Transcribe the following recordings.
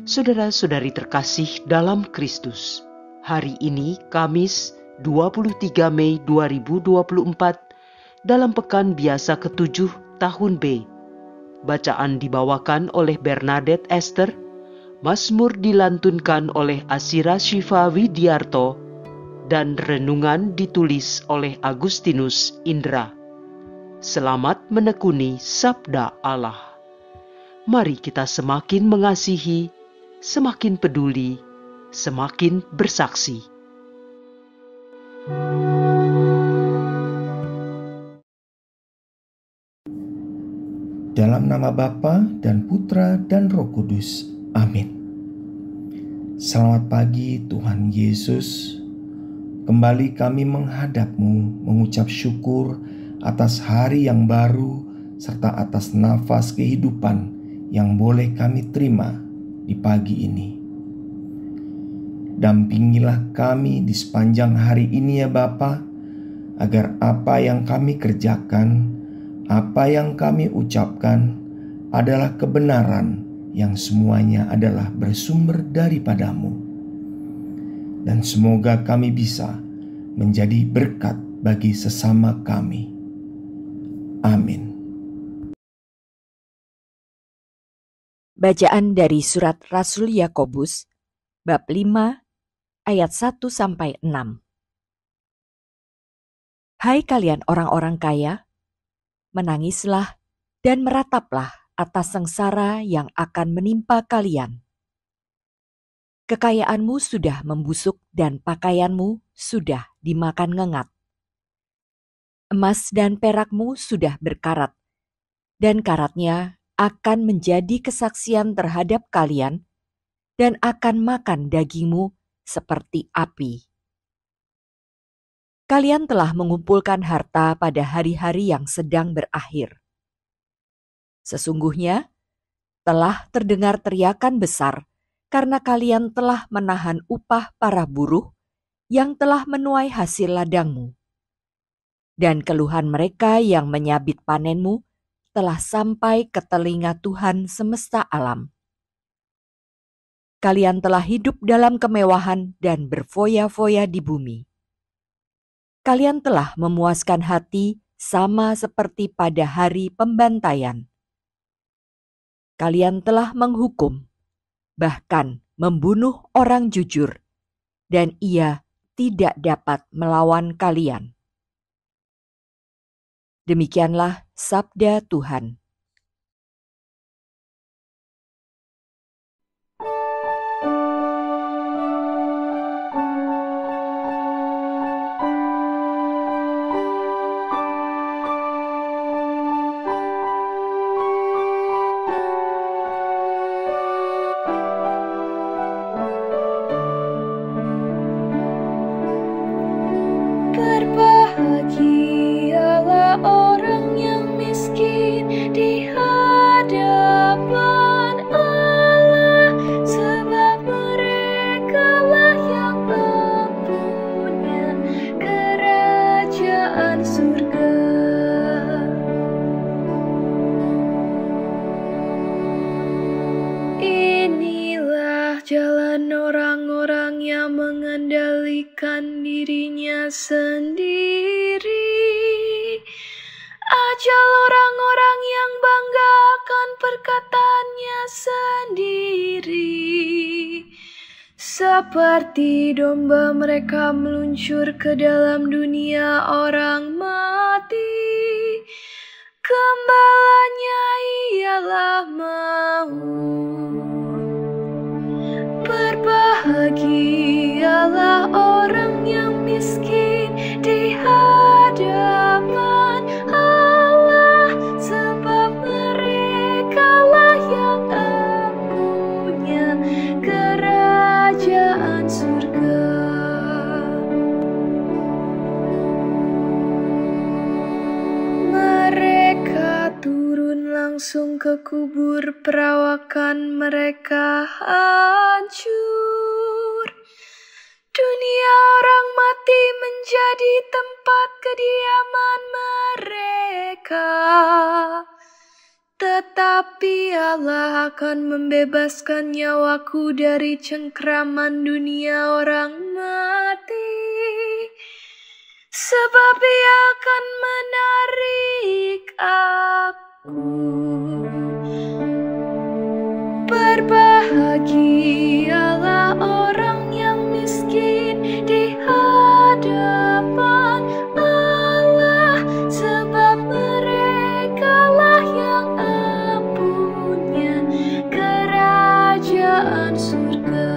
Saudara-saudari terkasih dalam Kristus, hari ini Kamis 23 Mei 2024 dalam pekan biasa ke-7 tahun B. Bacaan dibawakan oleh Bernadette Esther, Mazmur dilantunkan oleh Asira Syifa Widiarto, dan renungan ditulis oleh Agustinus Indra. Selamat menekuni Sabda Allah. Mari kita semakin mengasihi, semakin peduli, semakin bersaksi. Dalam nama Bapa dan Putra dan Roh Kudus. Amin. Selamat pagi Tuhan Yesus. Kembali kami menghadap-Mu mengucap syukur atas hari yang baru serta atas nafas kehidupan yang boleh kami terima di pagi ini. Dampingilah kami di sepanjang hari ini ya Bapa, agar apa yang kami kerjakan, apa yang kami ucapkan adalah kebenaran yang semuanya adalah bersumber daripada-Mu. Dan semoga kami bisa menjadi berkat bagi sesama kami. Amin. Bacaan dari surat Rasul Yakobus, bab 5, ayat 1-6. Hai kalian orang-orang kaya, menangislah dan merataplah atas sengsara yang akan menimpa kalian. Kekayaanmu sudah membusuk dan pakaianmu sudah dimakan ngengat. Emas dan perakmu sudah berkarat, dan karatnya akan menjadi kesaksian terhadap kalian dan akan makan dagingmu seperti api. Kalian telah mengumpulkan harta pada hari-hari yang sedang berakhir. Sesungguhnya telah terdengar teriakan besar karena kalian telah menahan upah para buruh yang telah menuai hasil ladangmu. Dan keluhan mereka yang menyabit panenmu telah sampai ke telinga Tuhan semesta alam. Kalian telah hidup dalam kemewahan dan berfoya-foya di bumi. Kalian telah memuaskan hati sama seperti pada hari pembantaian. Kalian telah menghukum, bahkan membunuh orang jujur, dan ia tidak dapat melawan kalian. Demikianlah sabda Tuhan. Berbahagialah orang yang miskin di hadapan Allah, sebab merekalah yang mempunyai kerajaan surga. Inilah jalan orang-orang yang mengendalikan dirinya sendiri, ajal orang-orang yang banggakan perkataannya sendiri. Seperti domba mereka meluncur ke dalam dunia orang mati, gembalanya ialah maut. Berbahagialah orang yang miskin di hadapan Allah, sebab merekalah yang mempunyai kerajaan surga. Mereka turun langsung ke kubur, perawakan mereka hancur. Dunia orang mati menjadi tempat kediaman mereka. tetapi Allah akan membebaskan nyawaku dari cengkraman dunia orang mati. Sebab Ia akan menarik aku. Berbahagialah orang yang miskin di hadapan Allah, sebab merekalah yang empunya kerajaan surga.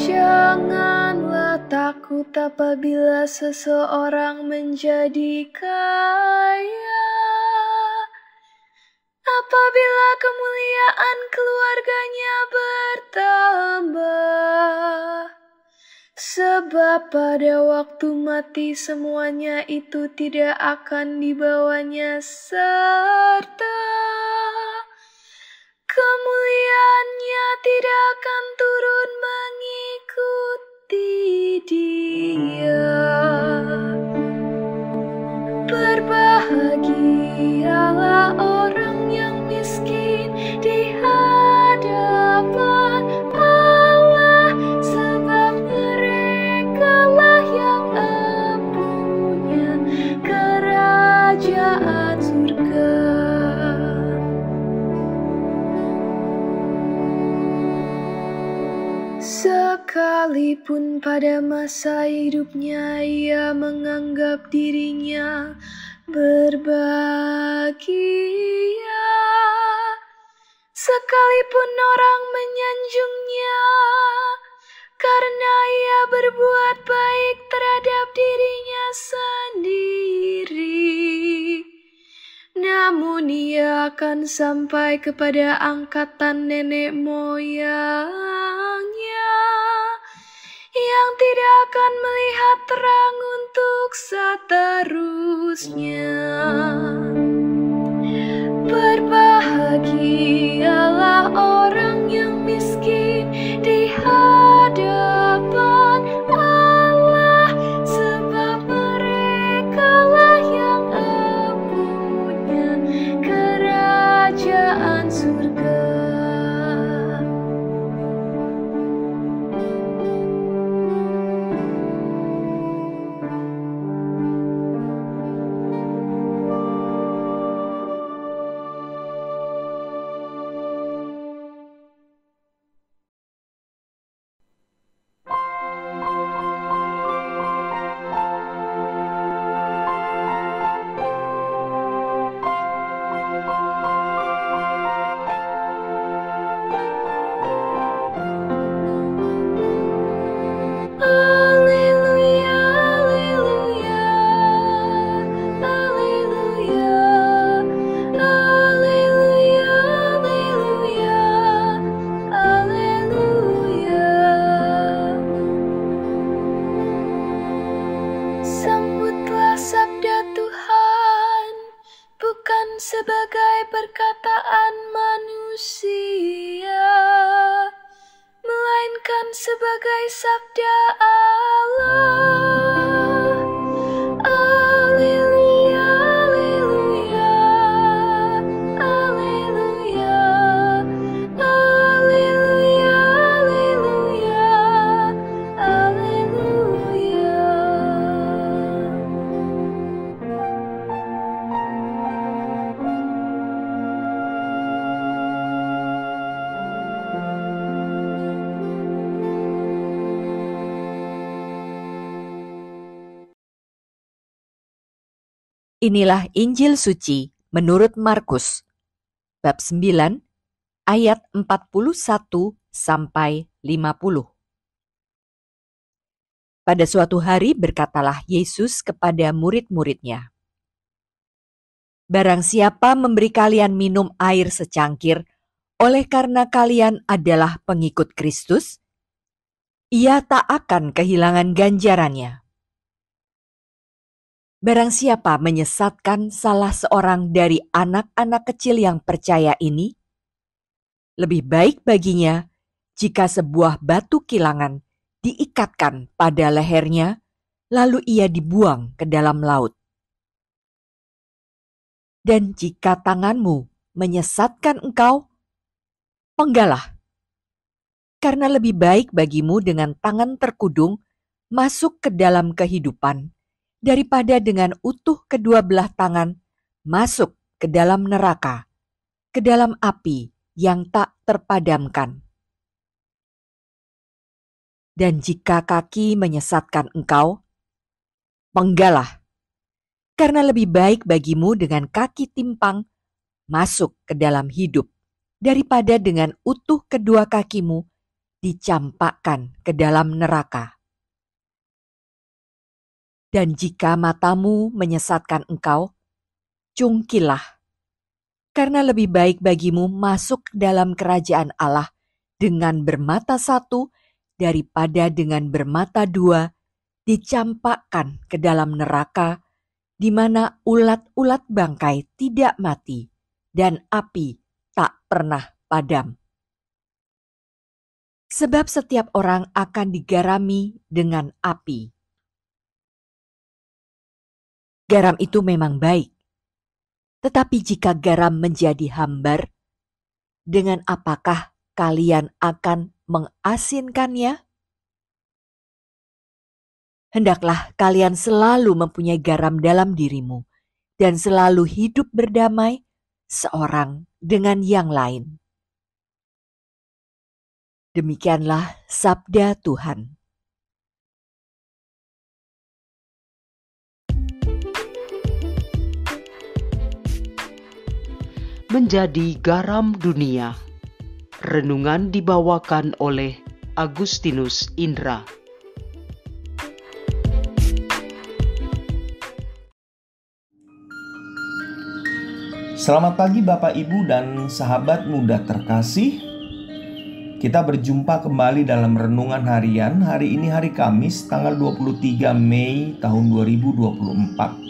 Janganlah takut apabila seseorang menjadi kaya, apabila kemuliaan keluarganya bertambah. Sebab pada waktu mati semuanya itu tidak akan dibawanya serta kemuliaannya tidak akan turun mengikuti dia. Berbahagialah orang yang miskin di hadapan Allah, sebab merekalah yang empunya kerajaan surga. Sekalipun pada masa hidupnya ia menganggap dirinya berbahagia, sekalipun orang menyanjungnya karena ia berbuat baik terhadap dirinya sendiri, namun ia akan sampai kepada angkatan nenek moyangnya yang tidak akan melihat terang untuk seterusnya. Berbahagialah orang yang miskin di hadapan Allah, sebab merekalah yang empunya kerajaan surga. Sambutlah sabda Tuhan, bukan sebagai perkataan manusia, melainkan sebagai sabda Allah. Alleluia, alleluia, alleluia, alleluia, alleluia, alleluia. Inilah Injil suci menurut Markus, bab 9, ayat 41 sampai 50. Pada suatu hari berkatalah Yesus kepada murid-muridnya, "Barang siapa memberi kalian minum air secangkir oleh karena kalian adalah pengikut Kristus, ia tak akan kehilangan ganjarannya. Barang siapa menyesatkan salah seorang dari anak-anak kecil yang percaya ini, lebih baik baginya jika sebuah batu kilangan diikatkan pada lehernya, lalu ia dibuang ke dalam laut. Dan jika tanganmu menyesatkan engkau, penggalah. Karena lebih baik bagimu dengan tangan terkudung masuk ke dalam kehidupan, daripada dengan utuh kedua belah tangan masuk ke dalam neraka, ke dalam api yang tak terpadamkan. Dan jika kaki menyesatkan engkau, penggalah. Karena lebih baik bagimu dengan kaki timpang masuk ke dalam hidup, daripada dengan utuh kedua kakimu dicampakkan ke dalam neraka. Dan jika matamu menyesatkan engkau, cungkilah. Karena lebih baik bagimu masuk ke dalam kerajaan Allah dengan bermata satu, daripada dengan bermata dua dicampakkan ke dalam neraka, di mana ulat-ulat bangkai tidak mati dan api tak pernah padam. Sebab setiap orang akan digarami dengan api. Garam itu memang baik, tetapi jika garam menjadi hambar, dengan apakah kalian akan mengasinkannya? Hendaklah kalian selalu mempunyai garam dalam dirimu, dan selalu hidup berdamai seorang dengan yang lain. Demikianlah sabda Tuhan. Menjadi garam dunia. Renungan dibawakan oleh Agustinus Indra. Selamat pagi Bapak Ibu dan sahabat muda terkasih. Kita berjumpa kembali dalam renungan harian. Hari ini hari Kamis tanggal 23 Mei tahun 2024.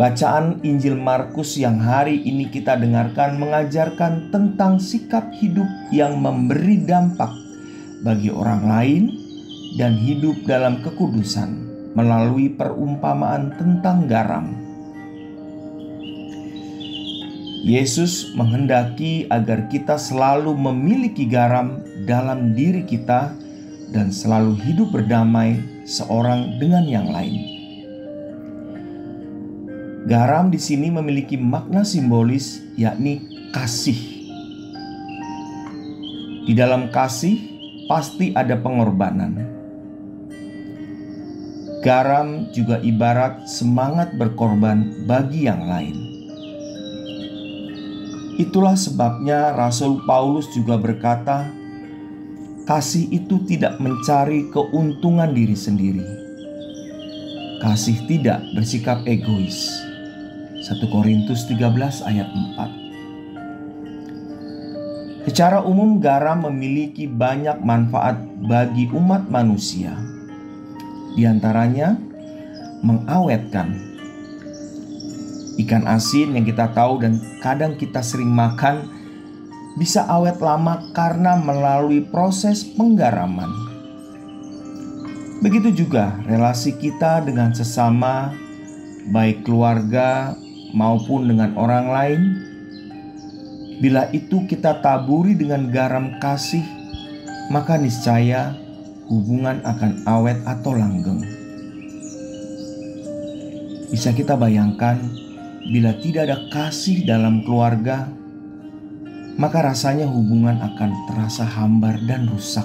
Bacaan Injil Markus yang hari ini kita dengarkan mengajarkan tentang sikap hidup yang memberi dampak bagi orang lain dan hidup dalam kekudusan melalui perumpamaan tentang garam. Yesus menghendaki agar kita selalu memiliki garam dalam diri kita dan selalu hidup berdamai seorang dengan yang lain. Garam di sini memiliki makna simbolis, yakni kasih. Di dalam kasih pasti ada pengorbanan. Garam juga ibarat semangat berkorban bagi yang lain. Itulah sebabnya Rasul Paulus juga berkata, kasih itu tidak mencari keuntungan diri sendiri. Kasih tidak bersikap egois. 1 Korintus 13 ayat 4. Secara umum garam memiliki banyak manfaat bagi umat manusia. Di antaranya mengawetkan. Ikan asin yang kita tahu dan kadang kita sering makan bisa awet lama karena melalui proses penggaraman. Begitu juga relasi kita dengan sesama, baik keluarga maupun dengan orang lain. Bila itu kita taburi dengan garam kasih, maka niscaya hubungan akan awet atau langgeng. Bisa kita bayangkan, bila tidak ada kasih dalam keluarga, maka rasanya hubungan akan terasa hambar dan rusak.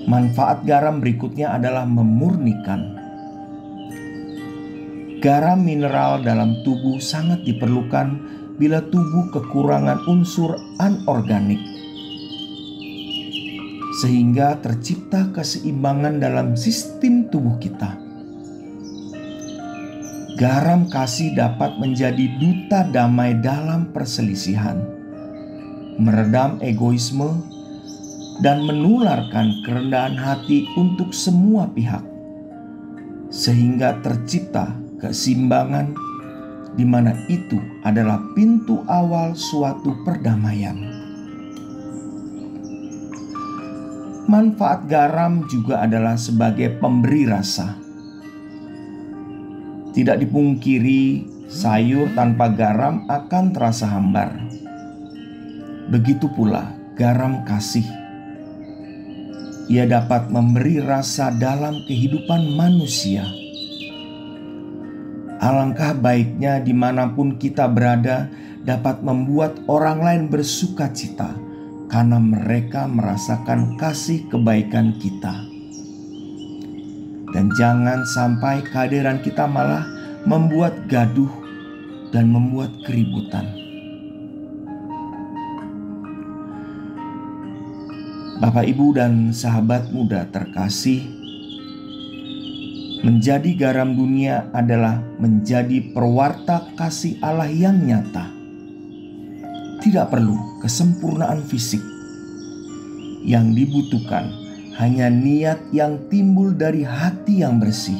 Manfaat garam berikutnya adalah memurnikan. Garam mineral dalam tubuh sangat diperlukan bila tubuh kekurangan unsur anorganik, sehingga tercipta keseimbangan dalam sistem tubuh kita. Garam kasih dapat menjadi duta damai dalam perselisihan, meredam egoisme, dan menularkan kerendahan hati untuk semua pihak, sehingga tercipta keseimbangan di mana itu adalah pintu awal suatu perdamaian. Manfaat garam juga adalah sebagai pemberi rasa. Tidak dipungkiri, sayur tanpa garam akan terasa hambar. Begitu pula garam kasih. Ia dapat memberi rasa dalam kehidupan manusia. Alangkah baiknya dimanapun kita berada dapat membuat orang lain bersuka cita karena mereka merasakan kasih kebaikan kita. Dan jangan sampai kehadiran kita malah membuat gaduh dan membuat keributan. Bapak, Ibu, dan sahabat muda terkasih, menjadi garam dunia adalah menjadi perwarta kasih Allah yang nyata. Tidak perlu kesempurnaan fisik. Yang dibutuhkan hanya niat yang timbul dari hati yang bersih,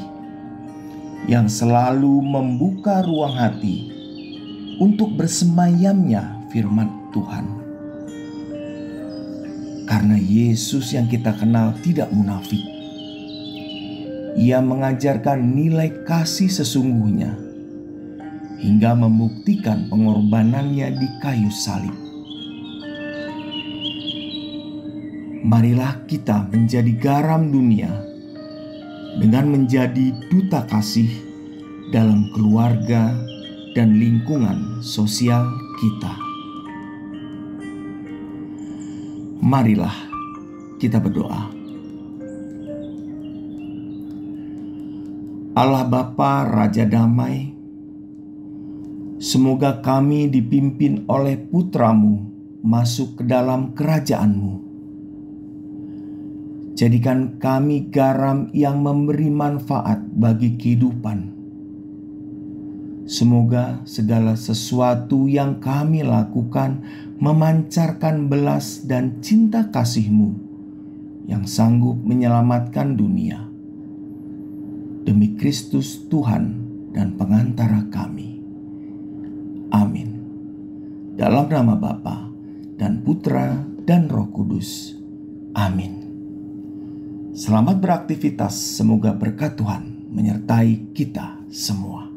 yang selalu membuka ruang hati untuk bersemayamnya firman Tuhan. Karena Yesus yang kita kenal tidak munafik. Ia mengajarkan nilai kasih sesungguhnya hingga membuktikan pengorbanannya di kayu salib. Marilah kita menjadi garam dunia dengan menjadi duta kasih dalam keluarga dan lingkungan sosial kita. Marilah kita berdoa. Allah Bapa, Raja Damai, semoga kami dipimpin oleh Putra-Mu masuk ke dalam kerajaan-Mu. Jadikan kami garam yang memberi manfaat bagi kehidupan. Semoga segala sesuatu yang kami lakukan memancarkan belas dan cinta kasih-Mu yang sanggup menyelamatkan dunia. Demi Kristus Tuhan dan pengantara kami. Amin. Dalam nama Bapa dan Putra dan Roh Kudus. Amin. Selamat beraktivitas, semoga berkat Tuhan menyertai kita semua.